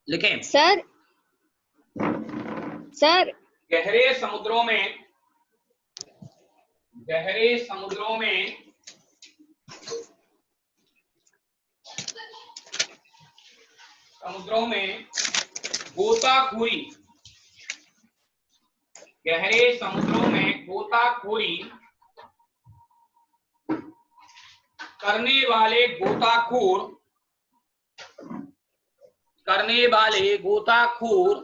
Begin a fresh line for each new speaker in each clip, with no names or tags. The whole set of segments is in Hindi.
लिखें।
सर सर
गहरे समुद्रों में, गहरे समुद्रों में गोताखोरी, गहरे समुद्रों में गोताखोरी करने वाले गोताखोर, करने वाले गोताखोर,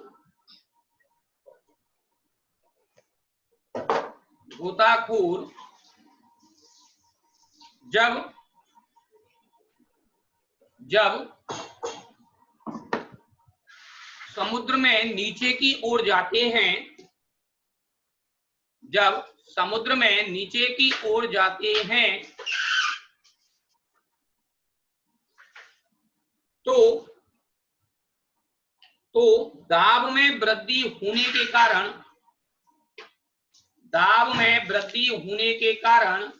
गोताखोर जब जब समुद्र में नीचे की ओर जाते हैं, जब समुद्र में नीचे की ओर जाते हैं तो दाब में वृद्धि होने के कारण, दाब में वृद्धि होने के कारण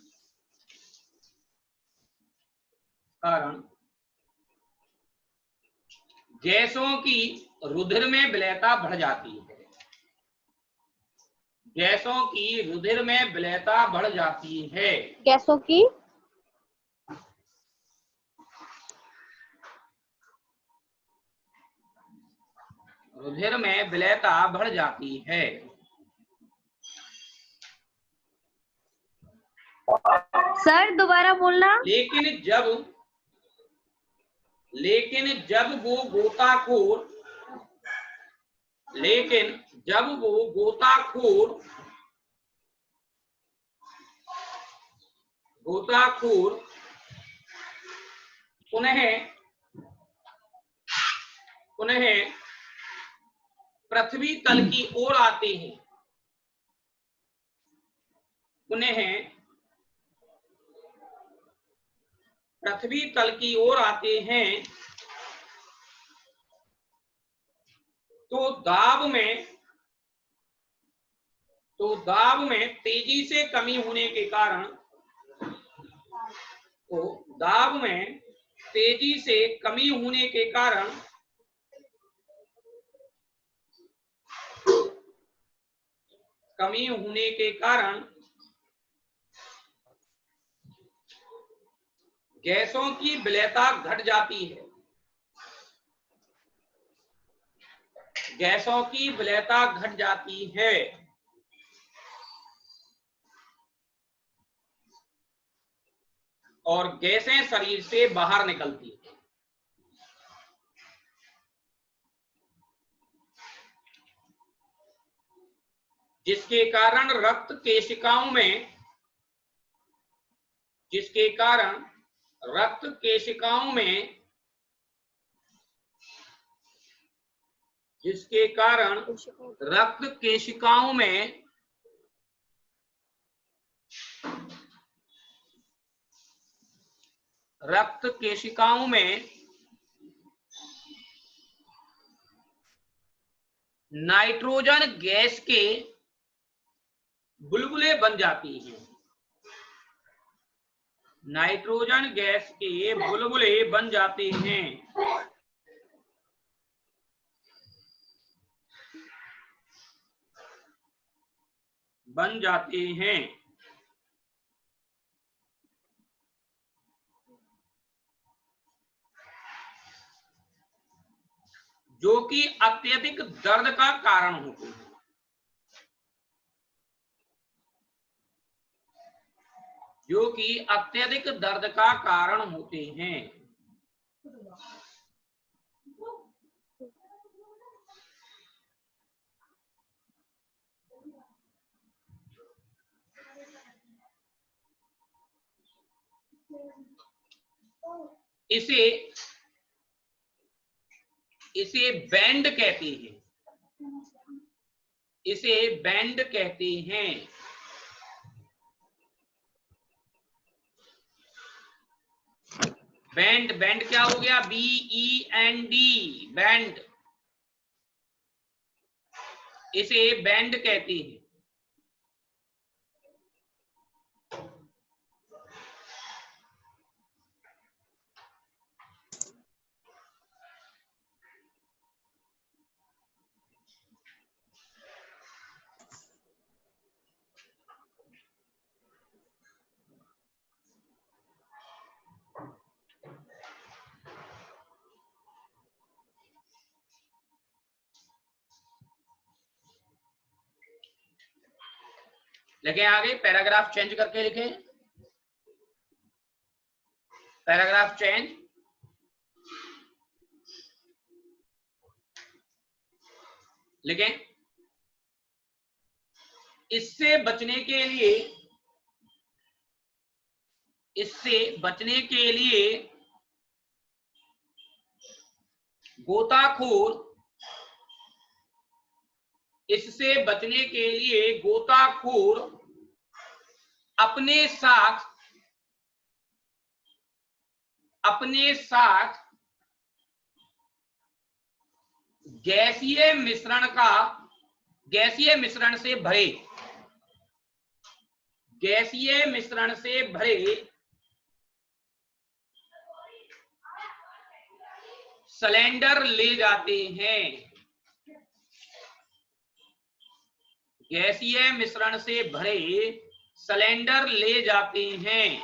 गैसों की रुधिर में विलेयता बढ़ जाती है, गैसों की रुधिर में विलेयता बढ़ जाती है,
गैसों की
रुधिर में विलेयता बढ़ जाती है।
सर दोबारा बोलना।
लेकिन जब वो गोताखोर, लेकिन जब वो गोताखोर पुनः पृथ्वी तल की ओर आते हैं, पुनः पृथ्वी तल की ओर आते हैं तो दाब में तेजी से कमी होने के कारण, तो दाब में तेजी से कमी होने के कारण गैसों की विलेयता घट जाती है, गैसों की विलेयता घट जाती है और गैसें शरीर से बाहर निकलती है। जिसके कारण रक्त केशिकाओं में, जिसके कारण रक्त केशिकाओं में, जिसके कारण रक्त केशिकाओं में रक्त केशिकाओं में नाइट्रोजन गैस के बुलबुले बन जाती हैं, नाइट्रोजन गैस के बुलबुले बन जाते हैं, बन जाते हैं जो कि अत्यधिक दर्द का कारण होते हैं, जो कि अत्यधिक दर्द का कारण होते हैं। इसे बैंड कहते हैं, इसे बैंड कहते हैं। बैंड, बैंड क्या हो गया? BEND, बैंड, इसे बैंड कहते हैं। लिखें आगे, पैराग्राफ चेंज करके लिखें, पैराग्राफ चेंज। लिखें, इससे बचने के लिए, इससे बचने के लिए गोताखोर, इससे बचने के लिए गोताखोर अपने साथ गैसीय मिश्रण से भरे, गैसीय मिश्रण से भरे सिलेंडर ले जाते हैं, गैसीय मिश्रण से भरे सिलेंडर ले जाते हैं,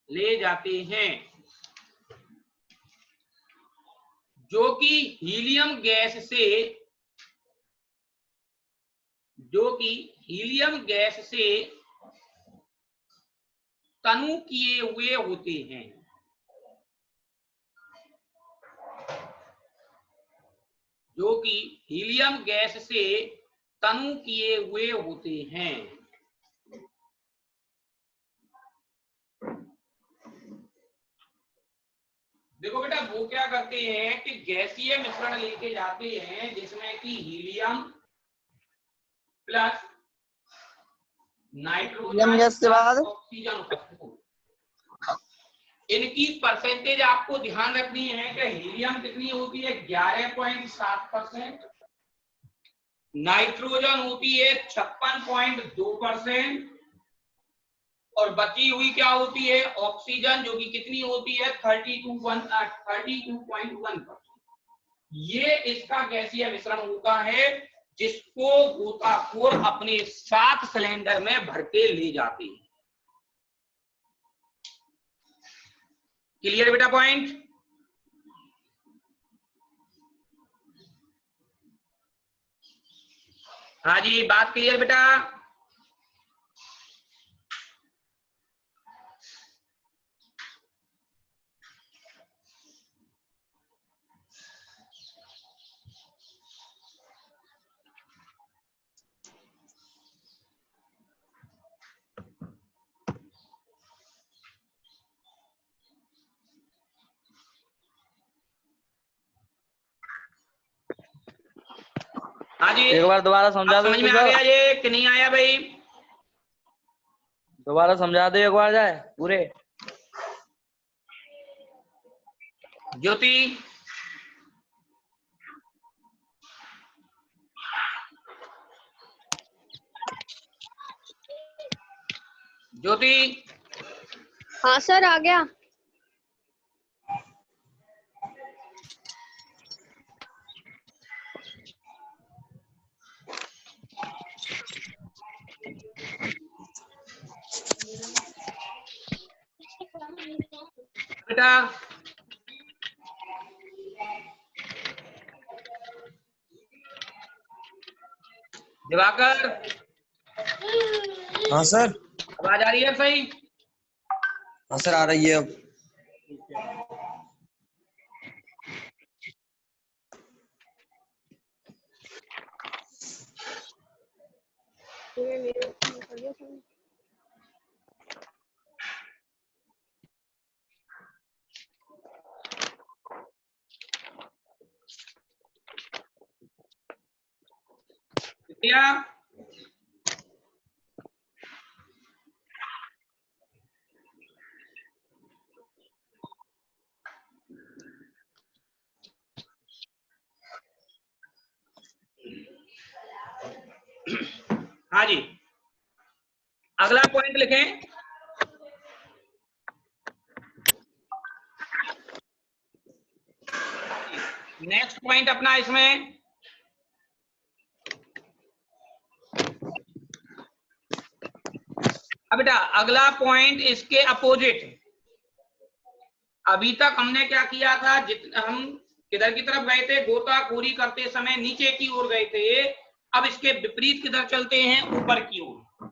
ले जाते हैं, जो कि हीलियम गैस से, जो कि हीलियम गैस से तनु किए हुए होते हैं, जो कि हीलियम गैस से तनु किए हुए होते हैं। देखो बेटा, वो क्या करते हैं कि गैसीय मिश्रण लेके जाते हैं जिसमें कि हीलियम प्लस नाइट्रोजन
गैस के बाद
ऑक्सीजन उपस्थित हो। इनकी परसेंटेज आपको ध्यान रखनी है कि हीलियम कितनी होती है 11.7%, नाइट्रोजन होती है 56.2% और बची हुई क्या होती है ऑक्सीजन, जो कि कितनी होती है 32.1%। ये इसका गैसीय मिश्रण होता है जिसको गोताखोर अपने साथ सिलेंडर में भर के ले जाते हैं। क्लियर बेटा पॉइंट? हाँ जी, बात क्लियर बेटा? हाँ जी,
एक बार दोबारा समझा दो।
समझ में आ गया ये कि नहीं आया भाई?
दोबारा समझा दो एक बार जाए पूरे।
ज्योति, ज्योति।
हाँ सर, आ गया।
बेटा दिवाकर,
हाँ सर।
आवाज आ रही है सही?
हाँ सर, आ रही है अब।
क्या हाँ जी, अगला पॉइंट लिखें। नेक्स्ट पॉइंट अपना इसमें अब बेटा अगला पॉइंट इसके अपोजिट। अभी तक हमने क्या किया था, जितना हम किधर की तरफ गए थे? गोताखोरी करते समय नीचे की ओर गए थे। अब इसके विपरीत किधर चलते हैं? ऊपर की ओर।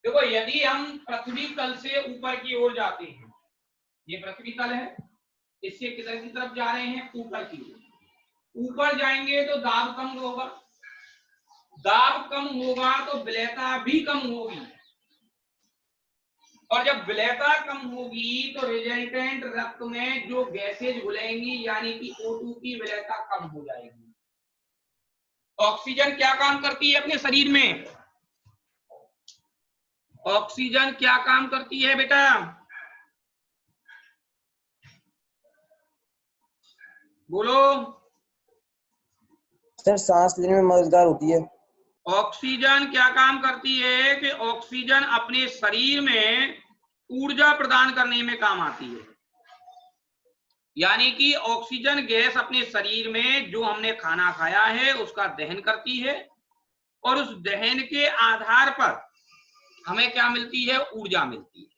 देखो, यदि हम पृथ्वी तल से ऊपर की ओर जाते हैं, ये पृथ्वी तल है, इससे किधर की तरफ जा रहे हैं? ऊपर की ओर। ऊपर जाएंगे तो दाब कम होगा, दाब कम होगा तो विलेयता भी कम होगी, और जब विलेयता कम होगी तो रिजल्टेंट रक्त में जो गैसेज घुलेंगी, यानी कि O2 की विलेयता कम हो जाएगी। ऑक्सीजन क्या काम करती है अपने शरीर में? ऑक्सीजन क्या काम करती है बेटा? बोलो।
सर सांस लेने में मददगार होती है।
ऑक्सीजन क्या काम करती है कि ऑक्सीजन अपने शरीर में ऊर्जा प्रदान करने में काम आती है। यानी कि ऑक्सीजन गैस अपने शरीर में जो हमने खाना खाया है उसका दहन करती है, और उस दहन के आधार पर हमें क्या मिलती है? ऊर्जा मिलती है।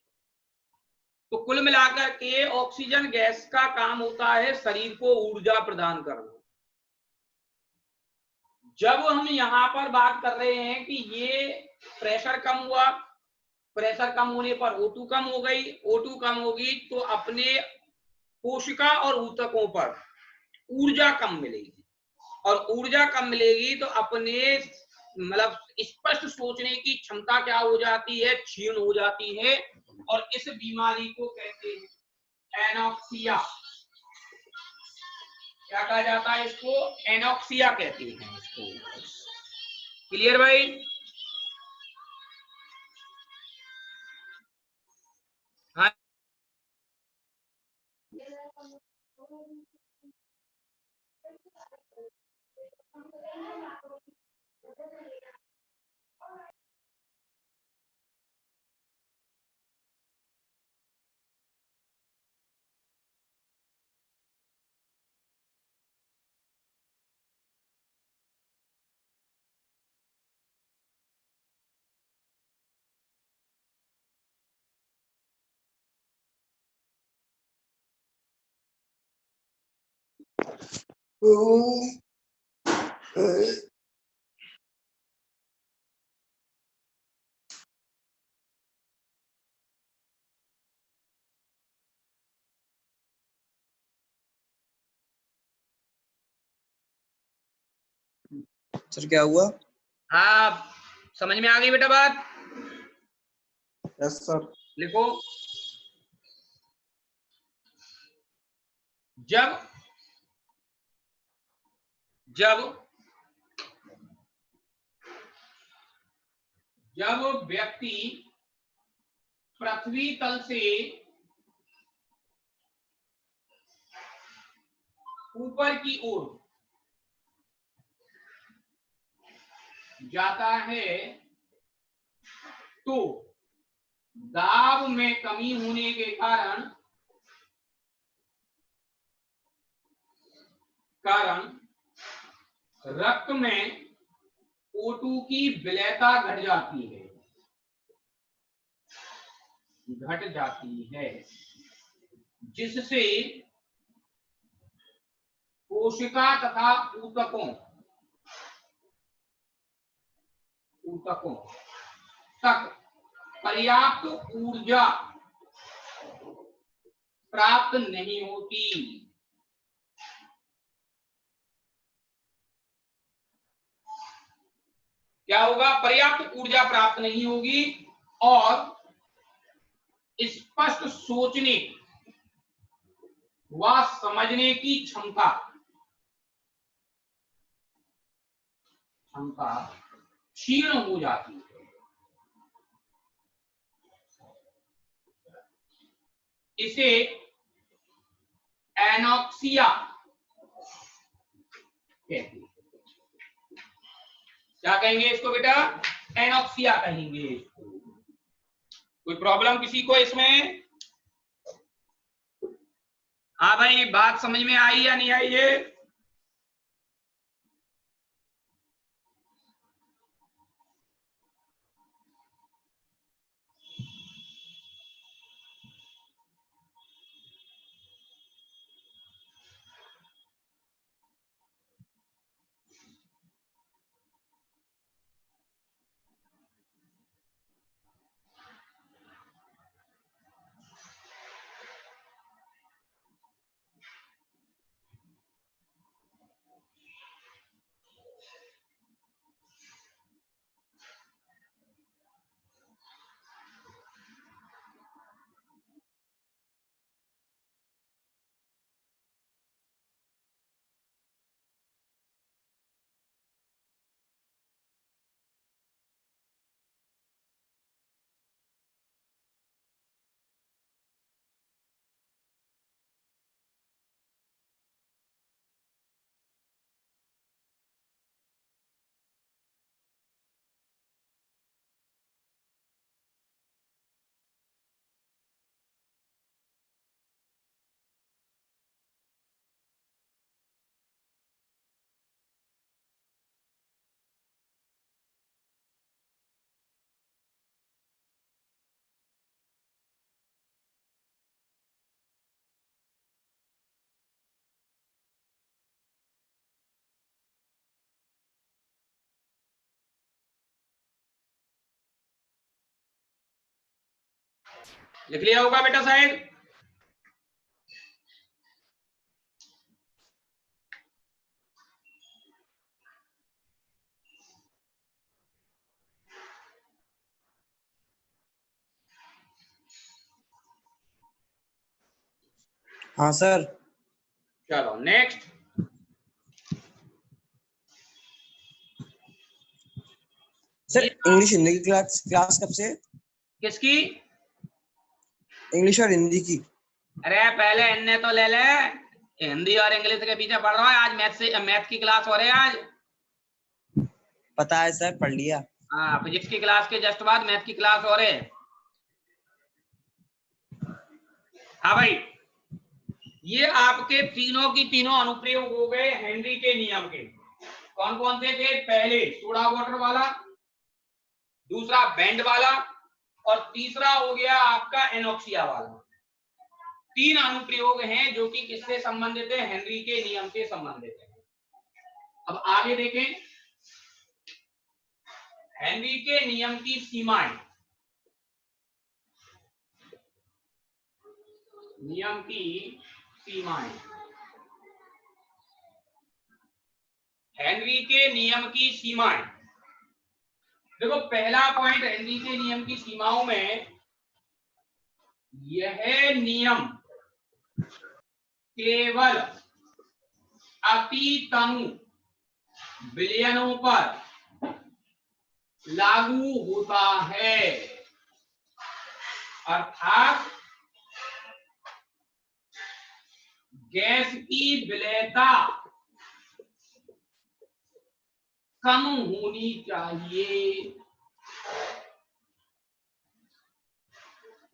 तो कुल मिलाकर के ऑक्सीजन गैस का काम होता है शरीर को ऊर्जा प्रदान करना। जब हम यहां पर बात कर रहे हैं कि ये प्रेशर कम हुआ, प्रेशर कम होने पर O2 कम हो गई, O2 कम होगी तो अपने कोशिका और ऊतकों पर ऊर्जा कम मिलेगी, और ऊर्जा कम मिलेगी तो अपने मतलब स्पष्ट सोचने की क्षमता क्या हो जाती है? क्षीण हो जाती है, और इस बीमारी को कहते हैं एनॉक्सिया। क्या कहा जाता है इसको? एनॉक्सिया कहते हैं इसको। क्लियर भाई? हाँ।
सर क्या हुआ?
हाँ, समझ में आ गई बेटा बात?
Yes sir.
लिखो। जब जब जब व्यक्ति पृथ्वी तल से ऊपर की ओर जाता है तो दाब में कमी होने के कारण रक्त में O2 की विलेयता घट जाती है, जिससे कोशिका तथा ऊतकों तक पर्याप्त ऊर्जा प्राप्त नहीं होती। क्या होगा? पर्याप्त ऊर्जा प्राप्त नहीं होगी, और स्पष्ट सोचने व समझने की क्षमता क्षीण हो जाती है। इसे एनॉक्सिया कहते हैं। क्या कहेंगे इसको बेटा? एनॉक्सिया कहेंगे इसको। कोई प्रॉब्लम किसी को इसमें? हाँ भाई, बात समझ में आई या नहीं आई है? लिख लिया होगा बेटा शायद।
हाँ सर।
चलो नेक्स्ट।
सर इंग्लिश हिंदी की क्लास कब से?
किसकी?
इंग्लिश और हिंदी की।
अरे पहले इनने तो ले ले, हिंदी और इंग्लिश के पीछे पढ़ रहा है। आज मैथ की क्लास हो रही है आज।
पता है सर, पढ़ लिया।
हाँ, फिजिक्स की क्लास के जस्ट बाद मैथ की क्लास हो रही है। हाँ भाई, ये आपके तीनों की तीनों अनुप्रयोग हो गए हेनरी के नियम के। कौन कौन से थे? पहले सोडा वाटर वाला, दूसरा बैंड वाला, और तीसरा हो गया आपका एनोक्सिया वाला। तीन अनुप्रयोग हैं जो कि किससे संबंधित है? हेनरी के नियम से संबंधित है। अब आगे देखें, हेनरी के नियम की सीमाएं। नियम की सीमाएं, हेनरी के नियम की सीमाएं। देखो पहला पॉइंट हेनरी के नियम की सीमाओं में, यह नियम केवल अति तनु विलयनों पर लागू होता है, अर्थात गैस की विलयता कम होनी चाहिए।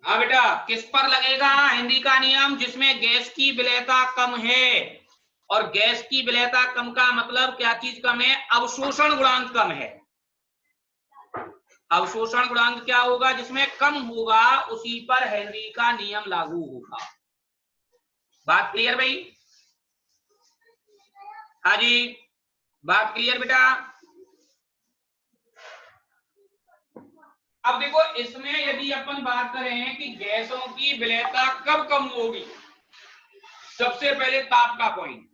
हाँ बेटा, किस पर लगेगा हेनरी का नियम? जिसमें गैस की विलयता कम है। और गैस की विलयता कम का मतलब क्या चीज कम है? अवशोषण गुणांक कम है। अवशोषण गुणांक क्या होगा? जिसमें कम होगा उसी पर हेनरी का नियम लागू होगा। बात क्लियर भाई? हाँ जी, बात क्लियर बेटा? अब देखो, इसमें यदि अपन बात करें कि गैसों की विलयता कब कम होगी, सबसे पहले ताप का पॉइंट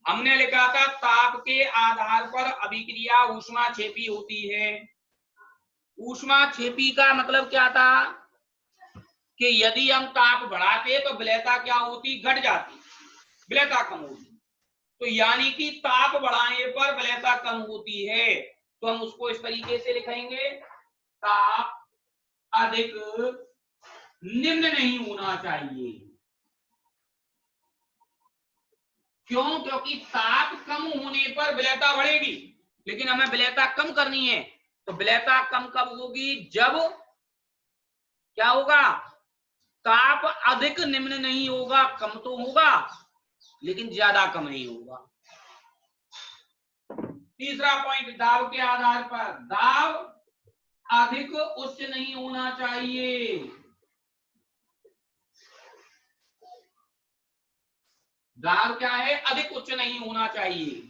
हमने लिखा था। ताप के आधार पर अभिक्रिया ऊष्माक्षेपी होती है। ऊष्माक्षेपी का मतलब क्या था? कि यदि हम ताप बढ़ाते तो विलयता क्या होती? घट जाती, विलयता कम होती। तो यानी कि ताप बढ़ाने पर विलयता कम होती है। तो हम उसको इस तरीके से लिखेंगे, ताप अधिक निम्न नहीं होना चाहिए। क्यों? क्योंकि ताप कम होने पर विलयता बढ़ेगी, लेकिन हमें विलयता कम करनी है। तो विलयता कम कब होगी? जब क्या होगा? ताप अधिक निम्न नहीं होगा, कम तो होगा लेकिन ज्यादा कम नहीं होगा। तीसरा पॉइंट, दाब के आधार पर। दाब अधिक उच्च नहीं होना चाहिए। दाब क्या है? अधिक उच्च नहीं होना चाहिए।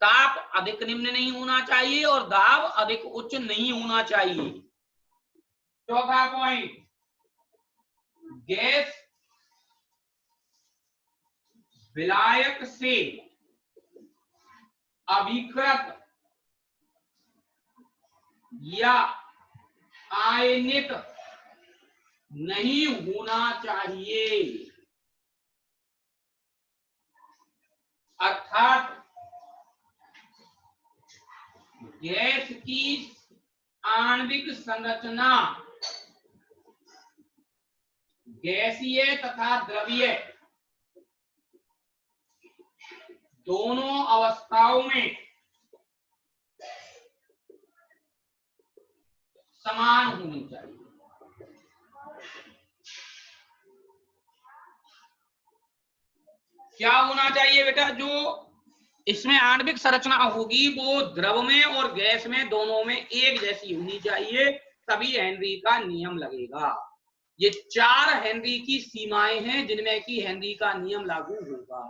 ताप अधिक निम्न नहीं होना चाहिए और दाब अधिक उच्च नहीं होना चाहिए। चौथा पॉइंट, गैस विलायक से अभिकृत या आयनित नहीं होना चाहिए, अर्थात गैस की आणविक संरचना गैसीय तथा द्रवीय दोनों अवस्थाओं में समान होनी चाहिए। क्या होना चाहिए बेटा? जो इसमें आणविक संरचना होगी वो द्रव में और गैस में दोनों में एक जैसी होनी चाहिए, तभी हेनरी का नियम लगेगा। ये चार हेनरी की सीमाएं हैं जिनमें कि हेनरी का नियम लागू होगा।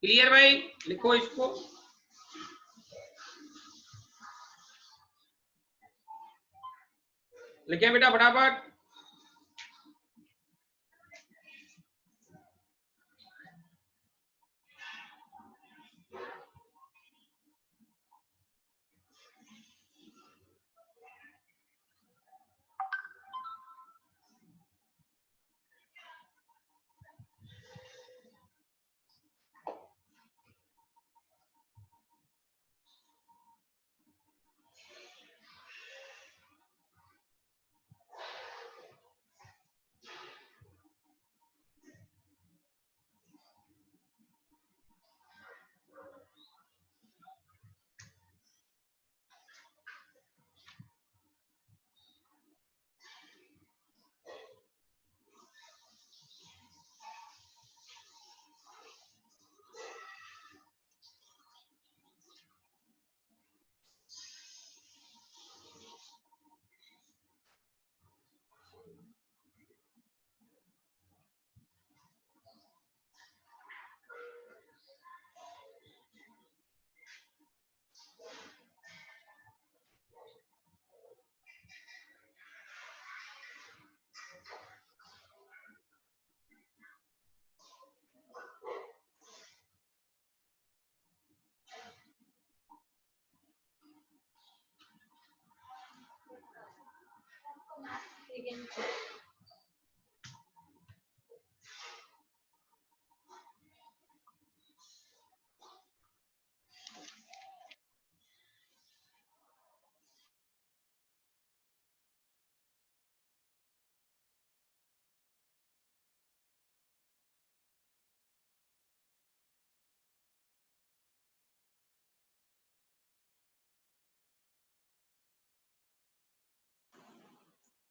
क्लियर भाई? लिखो इसको। लिखे बेटा फटाफट।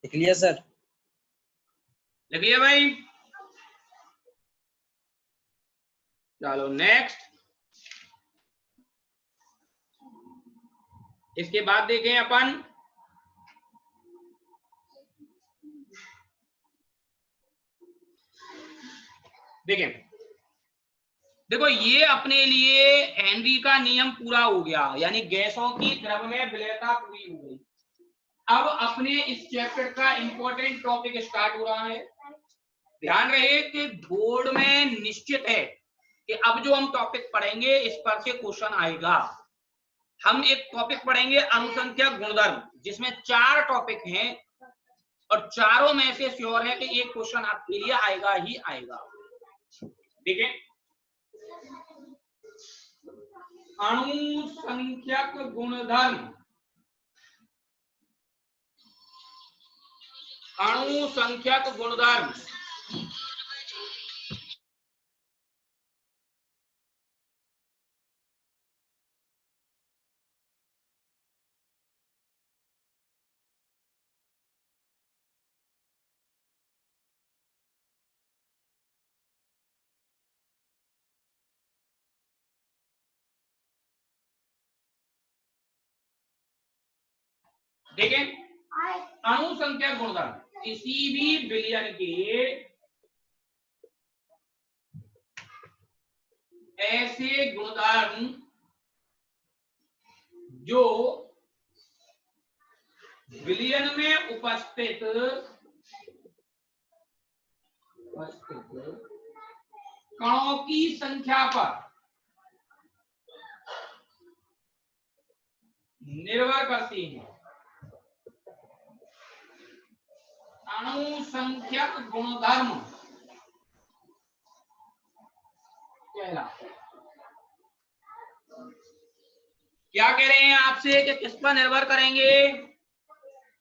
लिख लिया सर।
लिख लिया भाई? चलो नेक्स्ट। इसके बाद देखें अपन देखें, देखो ये अपने लिए हेनरी का नियम पूरा हो गया, यानी गैसों की द्रव में विलयता पूरी हो गई। अब अपने इस चैप्टर का इंपॉर्टेंट टॉपिक स्टार्ट हो रहा है। ध्यान रहे कि बोर्ड में निश्चित है कि अब जो हम टॉपिक पढ़ेंगे इस पर से क्वेश्चन आएगा। हम एक टॉपिक पढ़ेंगे अनुसंख्या गुणधर्म, जिसमें 4 टॉपिक हैं और चारों में से श्योर है कि एक क्वेश्चन आपके लिए आएगा ही आएगा। ठीक है, अणुसंख्यक गुणधर्म, अणुसंख्यक गुणधर्म। देखें, अणुसंख्यक गुणधर्म किसी भी विलयन के ऐसे गुणधर्म जो विलयन में उपस्थित कणों की संख्या पर निर्भर करती है। अणुसंख्यक गुणधर्म कहलाता है। क्या कह रहे हैं आपसे कि किस पर निर्भर करेंगे?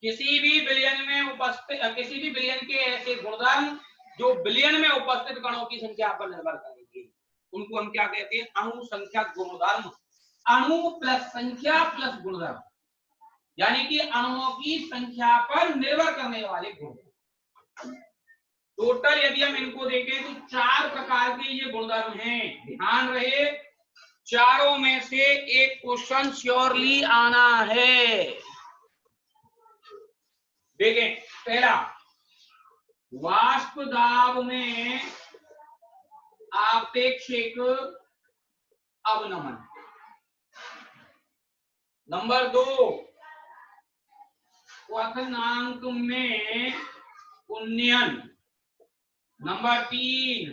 किसी भी विलयन में उपस्थित, किसी भी विलयन के ऐसे गुणधर्म जो विलयन में उपस्थित कणों की संख्या पर निर्भर करेंगे, उनको हम क्या कहते हैं? अणुसंख्यक गुणधर्म। अणु प्लस संख्या प्लस गुणधर्म, यानी कि अणुओं की संख्या पर निर्भर करने वाले गुण। टोटल यदि हम इनको देखें तो 4 प्रकार के ये गुणधर्म हैं। ध्यान रहे, चारों में से एक क्वेश्चन श्योरली आना है। देखें, पहला, वाष्प दाब में आपेक्षिक अवनमन। नंबर 2, क्वथनांक में उन्नयन। नंबर 3,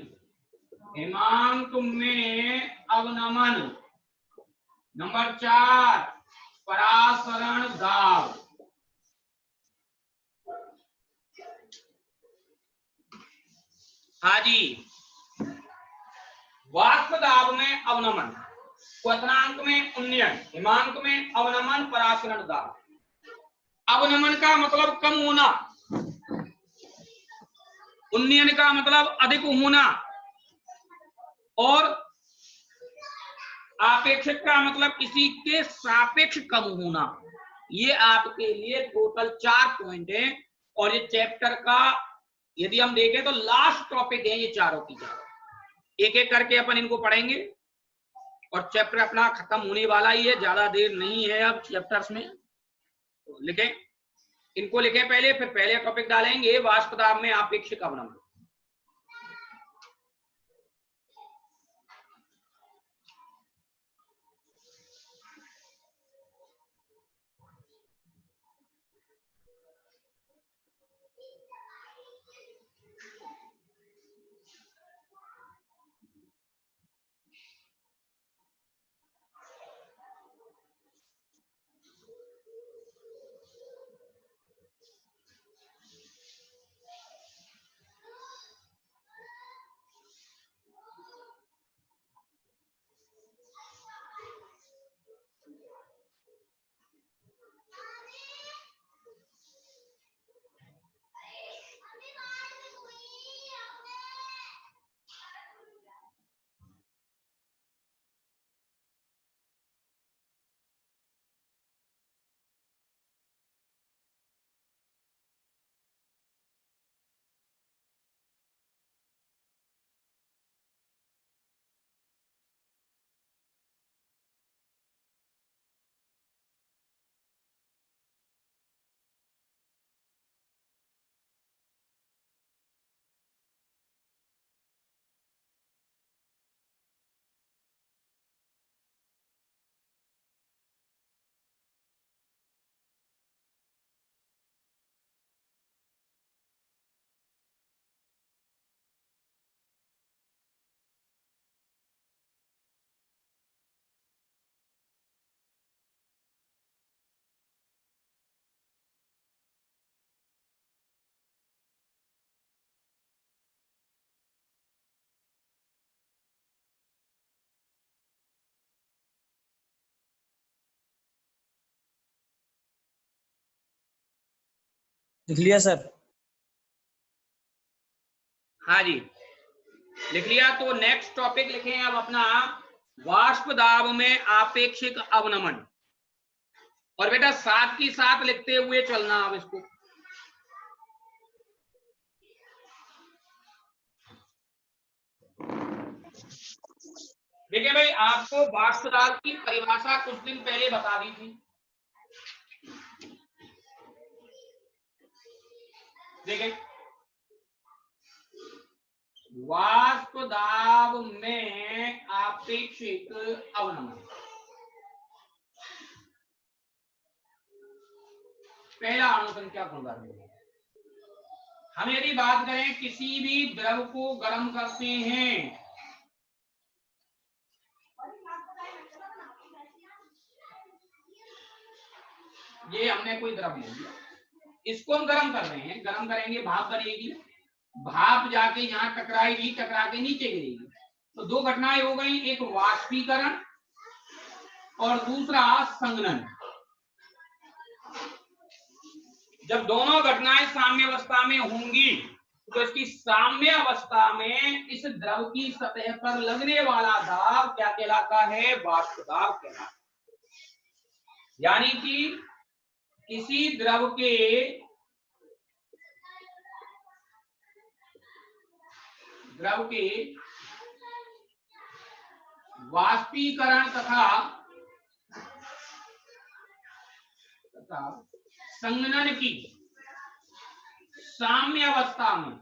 हिमांक में अवनमन। नंबर 4, परासरण दाब। हाँ जी, वाष्प दाब में अवनमन, क्वथनांक में उन्नयन, हिमांक में अवनमन, परासरण दाब। अवनमन का मतलब कम होना, उन्नयन का मतलब अधिक होना, और आपेक्षिक का मतलब किसी के सापेक्ष कम होना। ये आपके लिए टोटल 4 पॉइंट हैं। और ये चैप्टर का यदि हम देखें तो लास्ट टॉपिक है ये चारों की चारों। एक एक करके अपन इनको पढ़ेंगे और चैप्टर अपना खत्म होने वाला ही है, ज्यादा देर नहीं है अब चैप्टर्स में। तो लिखें, इनको लिखें पहले, फिर पहले टॉपिक डालेंगे वाष्प दाब में आपेक्षिक अवनमन।
लिख लिया सर।
हाँ जी, लिख लिया। तो नेक्स्ट टॉपिक लिखें अब अपना, वाष्प दाब में आपेक्षिक अवनमन। और बेटा साथ की साथ लिखते हुए चलना अब इसको। देखिए भाई, आपको वाष्प दाब की परिभाषा कुछ दिन पहले बता दी थी। देखिए, वाष्प दाब में आपेक्षिक अवनमन, पहला अनुसंख्या गुणधर्म। हम यदि बात करें किसी भी द्रव को गर्म करते हैं, ये हमने कोई द्रव ले लिया, इसको हम गर्म कर रहे हैं, गर्म करेंगे भाप बनेगी, भाप जाके यहाँ टकराएगी, टकरा के नीचे गिरेगी। तो दो घटनाएं हो गई, एक वाष्पीकरण और दूसरा संघनन। जब दोनों घटनाएं साम्य अवस्था में होंगी तो इसकी साम्य अवस्था में इस द्रव की सतह पर लगने वाला दाब क्या कहलाता है? वाष्प दाब कहलाता है। यानी कि किसी द्रव के वाष्पीकरण तथा संघनन की साम्य अवस्था में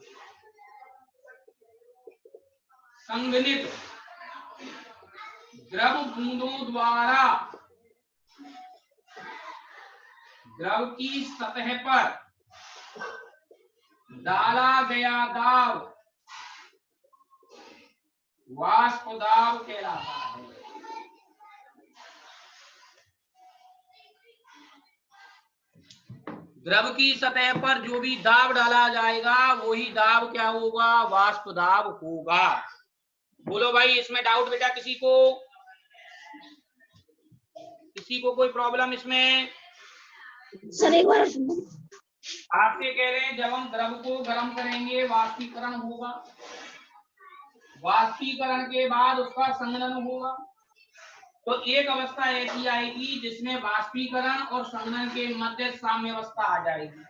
संघनित द्रव बूंदों द्वारा द्रव की सतह पर डाला गया दाब वाष्प दाब कहलाता है। द्रव की सतह पर जो भी दाब डाला जाएगा वही दाब क्या होगा? वाष्प दाब होगा। बोलो भाई, इसमें डाउट बेटा किसी को? किसी को कोई प्रॉब्लम इसमें?
सर एक बार
आपसे कह रहे हैं जब हम द्रव को गर्म करेंगे वाष्पीकरण होगा, वाष्पीकरण के बाद उसका संघनन होगा। तो एक अवस्था ऐसी आएगी जिसमें वाष्पीकरण और संघनन के मध्य साम्य अवस्था आ जाएगी।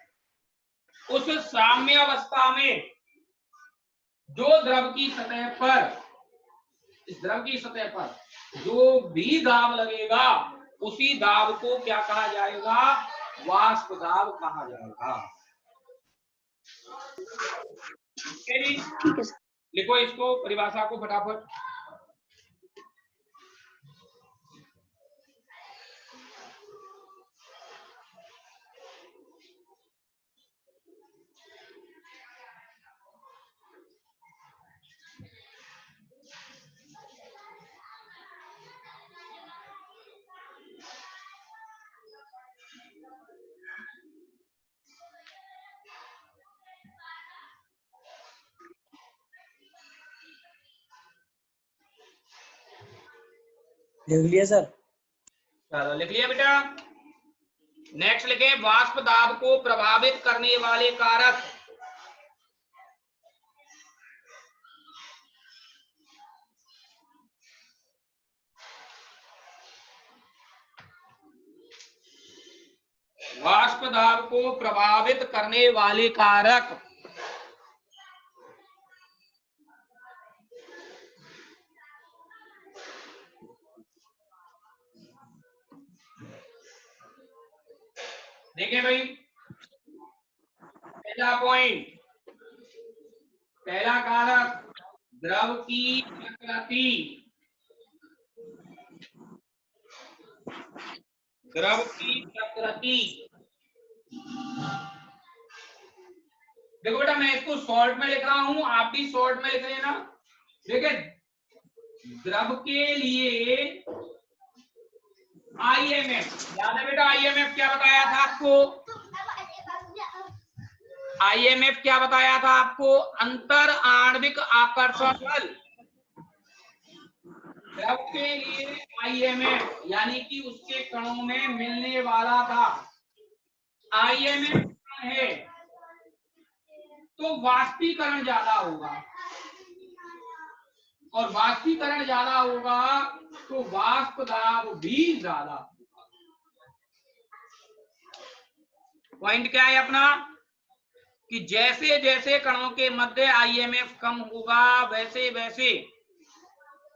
उस साम्य अवस्था में जो द्रव की सतह पर, इस द्रव की सतह पर जो भी दाब लगेगा उसी दाब को क्या कहा जाएगा? वाष्प दाब कहा जाएगा।
ठीक है सर।
लिखो इसको, परिभाषा को फटाफट।
लिख लिया सर।
चलो लिख लिया बेटा। नेक्स्ट लिखे, वाष्प दाब को प्रभावित करने वाले कारक। वाष्प दाब को प्रभावित करने वाले कारक। देखिए भाई, पहला पॉइंट, पहला कारक, द्रव की प्रकृति। द्रव की प्रकृति। देखो बेटा, मैं इसको शॉर्ट में लिख रहा हूं, आप भी शॉर्ट में लिख लेना। देखिए, द्रव के लिए आईएमएफ, याद है बेटा आईएमएफ क्या बताया था आपको? आईएमएफ क्या बताया था आपको? अंतर आणविक आकर्षण बल। द्रव के लिए आईएमएफ यानी कि उसके कणों में मिलने वाला था। आईएमएफ है तो वाष्पीकरण ज्यादा होगा, और वाष्पीकरण ज्यादा होगा तो वाष्प दाब भी ज्यादा होगा। पॉइंट क्या है अपना कि जैसे जैसे कणों के मध्य आईएमएफ कम होगा वैसे वैसे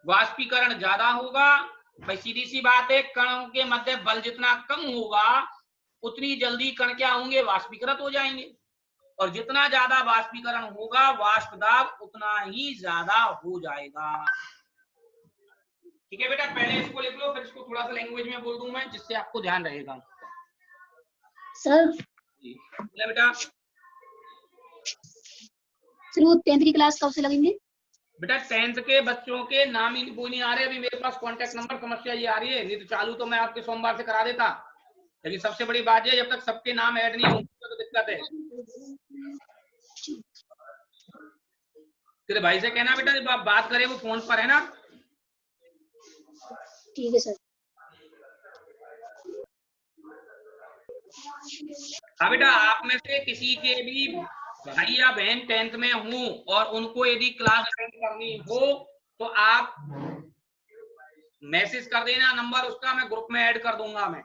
वाष्पीकरण ज्यादा होगा। भाई सीधी सी बात है, कणों के मध्य बल जितना कम होगा उतनी जल्दी कण क्या होंगे, वाष्पीकृत हो जाएंगे, और जितना ज्यादा वाष्पीकरण होगा वाष्प दाब उतना ही ज्यादा हो जाएगा। ठीक है बेटा, पहले इसको लिख लो, फिर इसको थोड़ा सा लैंग्वेज में बोल दूं मैं, जिससे आपको ध्यान रहेगा।
सर
बेटा
सर वो 10th की क्लास कब से लगेंगे?
बेटा 10th के बच्चों के नाम ही वो नहीं आ रहे अभी मेरे पास, कांटेक्ट नंबर, समस्या ये आ रही है। नहीं तो चालू तो मैं आपके सोमवार से करा देता, लेकिन सबसे बड़ी बात है जब तक सबके नाम ऐड नहीं होंगे तो दिक्कत है। तेरे भाई से कहना बेटा जब आप बात करें वो फोन पर है ना।
ठीक है सर।
हाँ बेटा, आप में से किसी के भी भाई या बहन 10th में हूं और उनको यदि क्लास अटेंड करनी हो तो आप मैसेज कर देना, नंबर उसका मैं ग्रुप में ऐड कर दूंगा मैं।